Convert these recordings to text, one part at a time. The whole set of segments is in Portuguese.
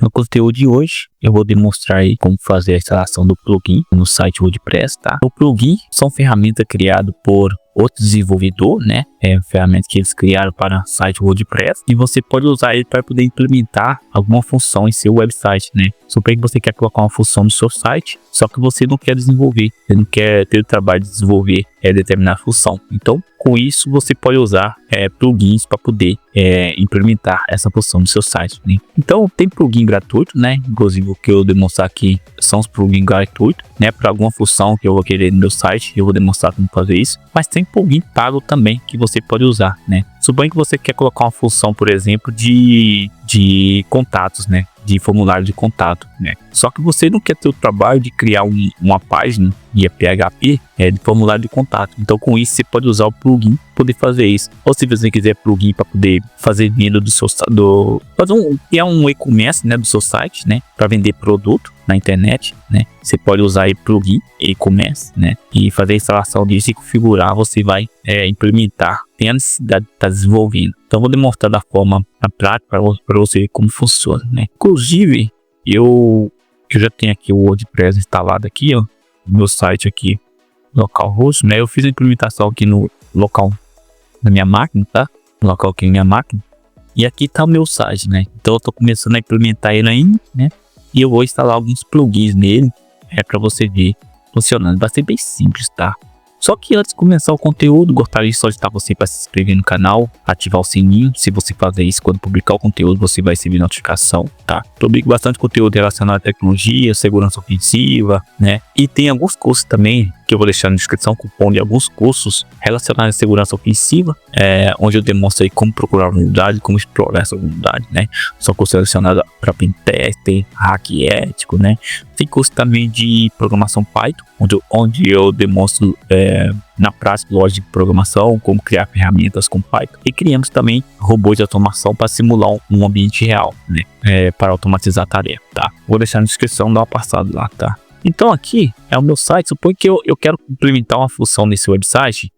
No conteúdo de hoje, eu vou demonstrar aí como fazer a instalação do plugin no site WordPress, tá? O plugin são ferramentas criadas por outro desenvolvedor, né? Ferramentas que eles criaram para o site WordPress e você pode usar ele para poder implementar alguma função em seu website, né? Suponha que você quer colocar uma função no seu site, só que você não quer desenvolver, você não quer ter o trabalho de desenvolver determinada função. Então, com isso, você pode usar plugins para poder implementar essa função no seu site, né? Então, tem plugin gratuito, né? Inclusive, o que eu vou demonstrar aqui são os plugins gratuitos, né? Para alguma função que eu vou querer no meu site, eu vou demonstrar como fazer isso. Mas tem plugin pago também que você pode usar, né? Suponha que você quer colocar uma função, por exemplo, de contatos, né? De formulário de contato, né? Só que você não quer ter o trabalho de criar uma página via PHP de formulário de contato. Então, com isso, você pode usar o plugin para poder fazer isso. Ou se você quiser plugin para poder fazer venda do seu criar um e-commerce, né, do seu site, né, para vender produto na internet, né? Você pode usar aí plugin e-commerce, né, e fazer a instalação disso e configurar. Você vai implementar, tem a necessidade de estar desenvolvendo. Então, vou demonstrar da forma prática para você ver como funciona, né? Inclusive, eu já tenho aqui o WordPress instalado aqui, ó, no meu site aqui, localhost, né? Eu fiz a implementação aqui no local da minha máquina, tá? No local aqui na minha máquina. E aqui tá o meu site, né? Então, eu tô começando a implementar ele ainda, né? E eu vou instalar alguns plugins nele, para você ver funcionando. Vai ser bem simples, tá? Só que antes de começar o conteúdo, gostaria de solicitar você para se inscrever no canal, ativar o sininho. Se você fazer isso, quando publicar o conteúdo, você vai receber notificação, tá? Publico bastante conteúdo relacionado à tecnologia, segurança ofensiva, né? E tem alguns cursos também, que eu vou deixar na descrição, cupom de alguns cursos relacionados à segurança ofensiva, onde eu demonstro aí como procurar a vulnerabilidade, como explorar essa vulnerabilidade, né? São cursos relacionados para pentester, hack ético, né? Tem curso também de programação Python, onde eu demonstro na prática lógica de programação, como criar ferramentas com Python. E criamos também robôs de automação para simular um ambiente real, né? Para automatizar a tarefa, tá? Vou deixar na descrição, dá uma passada lá, tá? Então aqui é o meu site. Suponho que eu quero implementar uma função nesse website.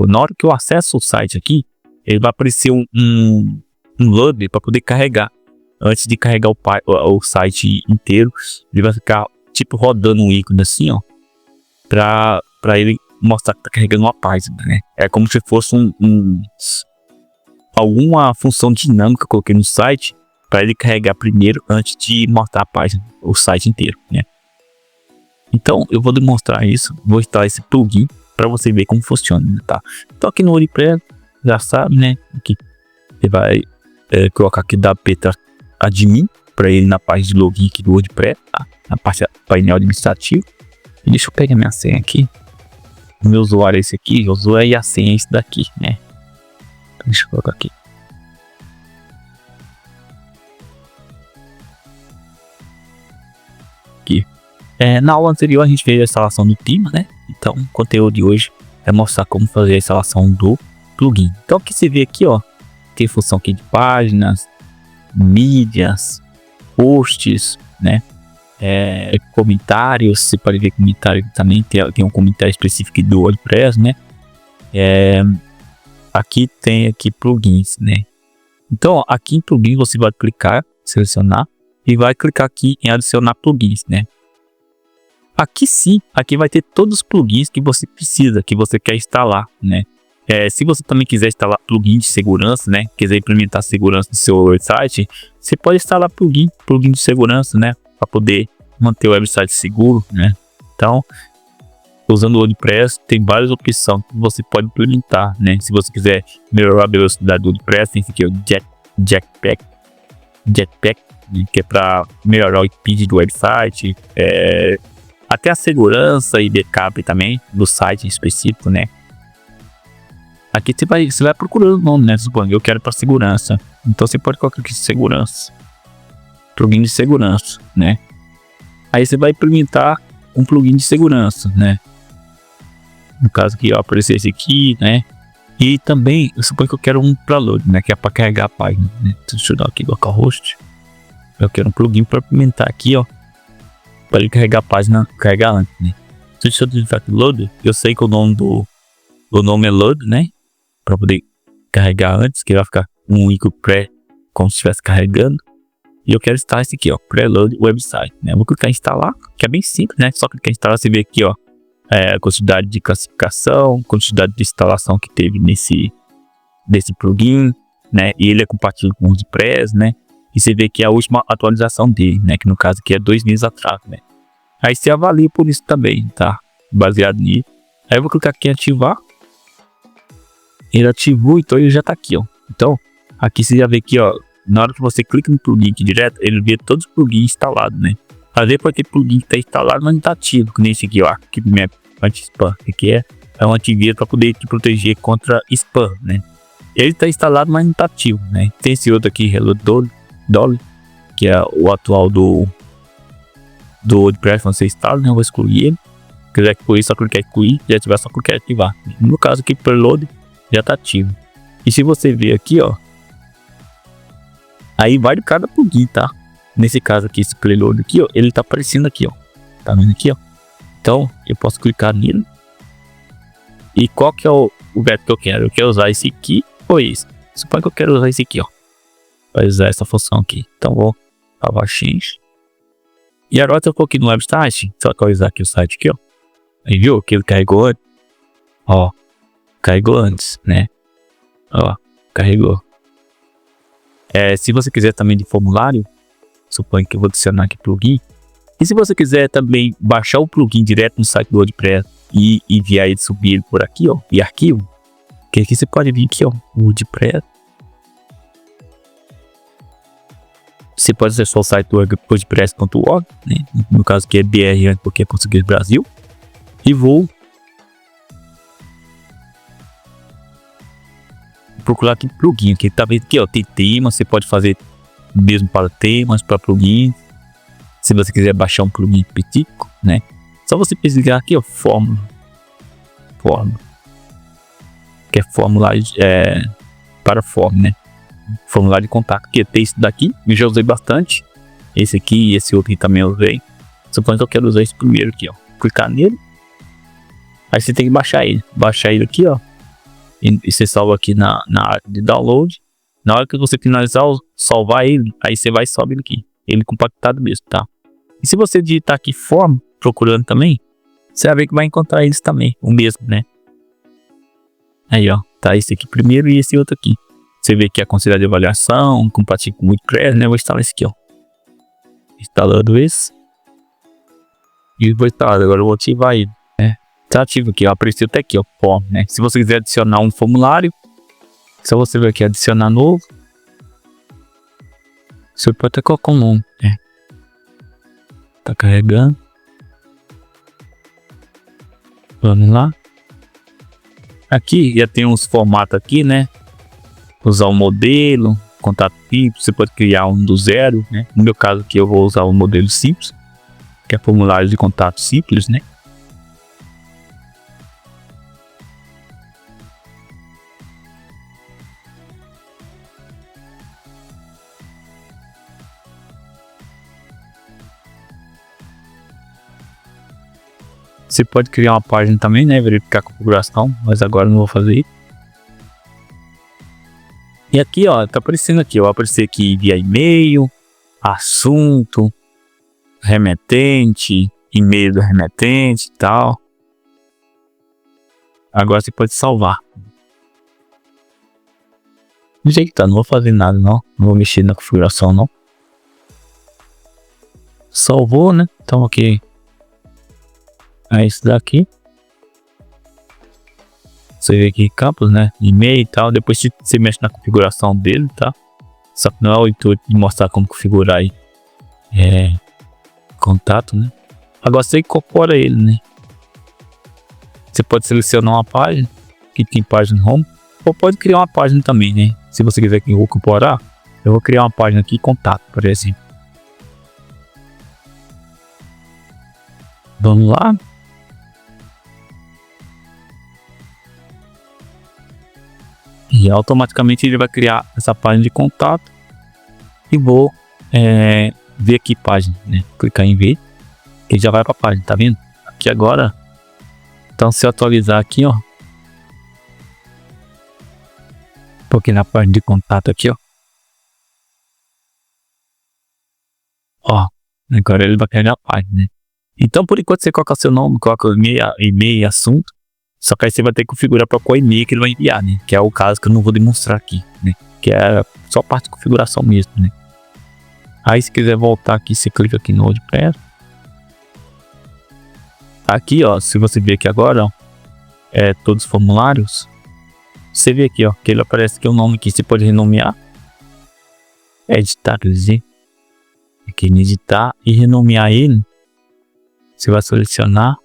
Na hora que eu acesso o site aqui, ele vai aparecer um loader para poder carregar. Antes de carregar o site inteiro, ele vai ficar tipo rodando um ícone assim, ó, para ele mostrar que tá carregando uma página, né? É como se fosse alguma função dinâmica que eu coloquei no site para ele carregar primeiro antes de mostrar a página, o site inteiro, né? Então eu vou demonstrar isso, vou instalar esse plugin para você ver como funciona, tá? Então aqui no WordPress, já sabe, né? Aqui você vai colocar aqui admin para ele na página de login aqui do WordPress, tá? Na parte do painel administrativo. E deixa eu pegar minha senha aqui. O meu usuário é esse aqui, o usuário e a senha é esse daqui, né? Então, deixa eu colocar aqui. Aqui. Na aula anterior a gente fez a instalação do tema, né? Então o conteúdo de hoje é mostrar como fazer a instalação do plugin. Então aqui você vê aqui, ó, tem função aqui de páginas, mídias, posts, né? Comentários, você pode ver comentário também, tem um comentário específico do WordPress, né? Aqui tem plugins, né? Então aqui em plugins você vai clicar, selecionar e vai clicar aqui em adicionar plugins, né? Aqui sim, aqui vai ter todos os plugins que você precisa, que você quer instalar, né? Se você também quiser instalar plugin de segurança, né? Quiser implementar segurança no seu website, você pode instalar plugin de segurança, né? Para poder manter o website seguro, né? Então, usando o WordPress, tem várias opções que você pode implementar, né? Se você quiser melhorar a velocidade do WordPress, tem aqui o Jetpack, que é para melhorar o speed do website, até a segurança e backup também do site em específico, né? Aqui você vai procurando o nome, né? Suponho, eu quero para segurança. Então você pode colocar aqui segurança. Plugin de segurança, né? Aí você vai implementar um plugin de segurança, né? No caso aqui, ó, aparecer esse aqui, né? E também, eu suponho que eu quero um para load, né? Que é para carregar a página, né? Deixa eu dar aqui localhost. Eu quero um plugin para implementar aqui, ó, para ele carregar a página, carregar antes, né? Deixa eu digitar aqui load. Eu sei que o nome é load, né? Para poder carregar antes, que vai ficar um ícone pré, como se estivesse carregando. E eu quero instalar esse aqui, ó, Preload Website, né? Eu vou clicar em instalar, que é bem simples, né? Só clicar em instalar, você vê aqui, ó, a quantidade de classificação, quantidade de instalação que teve desse plugin, né? E ele é compatível com o WordPress, né? E você vê que é a última atualização dele, né? Que no caso aqui é 2 meses atrás, né? Aí você avalia por isso também, tá? Baseado nisso. Aí eu vou clicar aqui em ativar. Ele ativou, então ele já tá aqui, ó. Então, aqui você já vê aqui, ó. Na hora que você clica no plugin aqui direto, ele vê todos os plugins instalados, né? Às vezes pode ter plugin que tá instalado, mas não tá ativo. Que nem esse aqui, ó. Keepmap Anti-Spam. Aqui é um antivírus para poder te proteger contra spam, né? Ele tá instalado, mas não tá ativo, né? Tem esse outro aqui, Hello Dolly, que é o atual do WordPress. Quando você instala, né? Eu vou excluir ele. Se quiser excluir, só clicar em excluir. Se já tiver, só clicar em ativar. No caso aqui, Preload já tá ativo. E se você ver aqui, ó, aí vai de cada plugin, tá? Nesse caso aqui, esse Preload aqui, ó, ele tá aparecendo aqui, ó. Tá vendo aqui, ó? Então, eu posso clicar nele. E qual que é o método que eu quero? Eu quero usar esse aqui ou esse? Suponho que eu quero usar esse aqui, ó. Para usar essa função aqui. Então, vou salvar change. E agora eu coloquei no website. Só que eu vou usar aqui o site aqui, ó. Aí viu que ele carregou antes? Ó. Carregou antes, né? Ó. Carregou. Se você quiser também de formulário, suponho que eu vou adicionar aqui plugin. E se você quiser também baixar o plugin direto no site do WordPress e enviar ele, subir ele por aqui, ó, e arquivo, que aqui você pode vir aqui, ó, o WordPress. Você pode acessar o site do wordpress.org, né? No caso aqui é BR, porque é Português Brasil. E vou procurar aqui plugin, que tá vendo aqui, ó, tem tema, você pode fazer mesmo para temas, para plugins. Se você quiser baixar um plugin específico, né? Só você pesquisar aqui, ó, fórmula. Que é formulário para forma, né? Formulário de contato. Que tem esse daqui, eu já usei bastante. Esse aqui e esse outro aqui também eu usei. Suponho que eu quero usar esse primeiro aqui, ó. Clicar nele. Aí você tem que baixar ele. Baixar ele aqui, ó. E você salva aqui na área de download. Na hora que você finalizar, salvar ele, aí você vai e sobe ele aqui. Ele compactado mesmo, tá? E se você digitar aqui forma, procurando também, você vai ver que vai encontrar eles também, o mesmo, né? Aí, ó, tá esse aqui primeiro e esse outro aqui. Você vê que a considerada de avaliação, compatível com o WordPress, né? Eu vou instalar esse aqui, ó. Instalando esse. E vou instalar, agora eu vou ativar ele, né? Tá ativo aqui, ó, apareceu até aqui, ó, forma, né? Se você quiser adicionar um formulário, só você ver aqui, adicionar novo. Você pode até colocar um nome, né? Tá carregando. Vamos lá. Aqui já tem uns formatos aqui, né? Usar o modelo, contato simples. Você pode criar um do zero, né? No meu caso aqui eu vou usar o modelo simples, que é formulário de contato simples, né? Você pode criar uma página também, né? Verificar a configuração, mas agora eu não vou fazer isso. E aqui, ó, tá aparecendo aqui, ó, vai aparecer aqui via e-mail, assunto, remetente, e-mail do remetente e tal. Agora você pode salvar. Do jeito que tá, não vou fazer nada não, não vou mexer na configuração não. Salvou, né? Então aqui é isso daqui. Você vê aqui campos, né? E-mail e tal. Depois você mexe na configuração dele, tá? Só que não é o intuito de mostrar como configurar aí. Contato, né? Agora você incorpora ele, né? Você pode selecionar uma página. Aqui tem página home. Ou pode criar uma página também, né? Se você quiser incorporar, eu vou criar uma página aqui, contato, por exemplo. Vamos lá. E automaticamente ele vai criar essa página de contato. E vou ver aqui página, né? Clicar em ver. Ele já vai para a página, tá vendo? Aqui agora. Então se eu atualizar aqui, ó. Porque na página de contato aqui, ó. Ó, agora ele vai carregar a página, né? Então, por enquanto, você coloca seu nome, coloca e-mail, assunto. Só que aí você vai ter que configurar para qual e-mail que ele vai enviar, né? Que é o caso que eu não vou demonstrar aqui, né? Que é só parte de configuração mesmo, né? Aí, se quiser voltar aqui, você clica aqui no WordPress. Aqui, ó, se você ver aqui agora, ó, todos os formulários. Você vê aqui, ó, que ele aparece aqui o nome aqui. Você pode renomear. Editar, quer dizer. Aqui em editar e renomear ele. Você vai selecionar.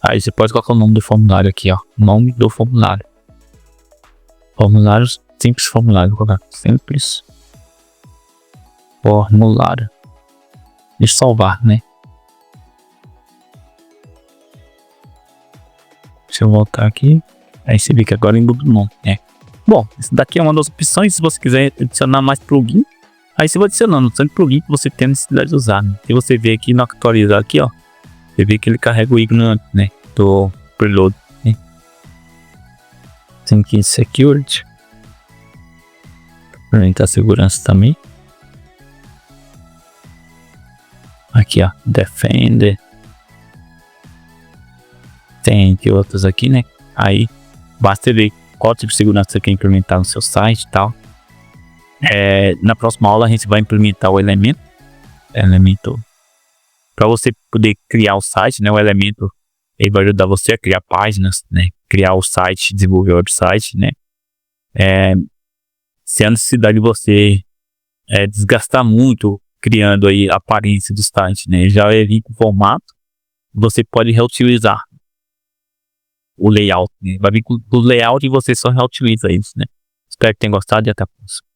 Aí você pode colocar o nome do formulário aqui, ó. Nome do formulário. Formulários, simples formulário. Vou colocar simples formulário. Deixa eu salvar, né? Deixa eu voltar aqui. Aí você vê que agora muda o nome, né? Bom, isso daqui é uma das opções. Se você quiser adicionar mais plugin, aí você vai adicionando o tanto de plugin que você tem necessidade de usar, né? E você vê aqui no atualizar aqui, ó. Você vê que ele carrega o ícone, né? Do preload, né? Tem aqui security. Para aumentar a segurança também. Aqui, ó. Defender. Tem aqui outros aqui, né? Aí basta ver qual tipo de segurança você quer implementar no seu site e tal. Na próxima aula a gente vai implementar o elemento para você poder criar o site, né? O elemento ele vai ajudar você a criar páginas, né? Criar o site, desenvolver o website, né? Sem a necessidade de você desgastar muito criando aí a aparência do site, né? Já vir com formato, você pode reutilizar o layout, né? Vai vir com o layout e você só reutiliza isso, né? Espero que tenham gostado e até a próxima.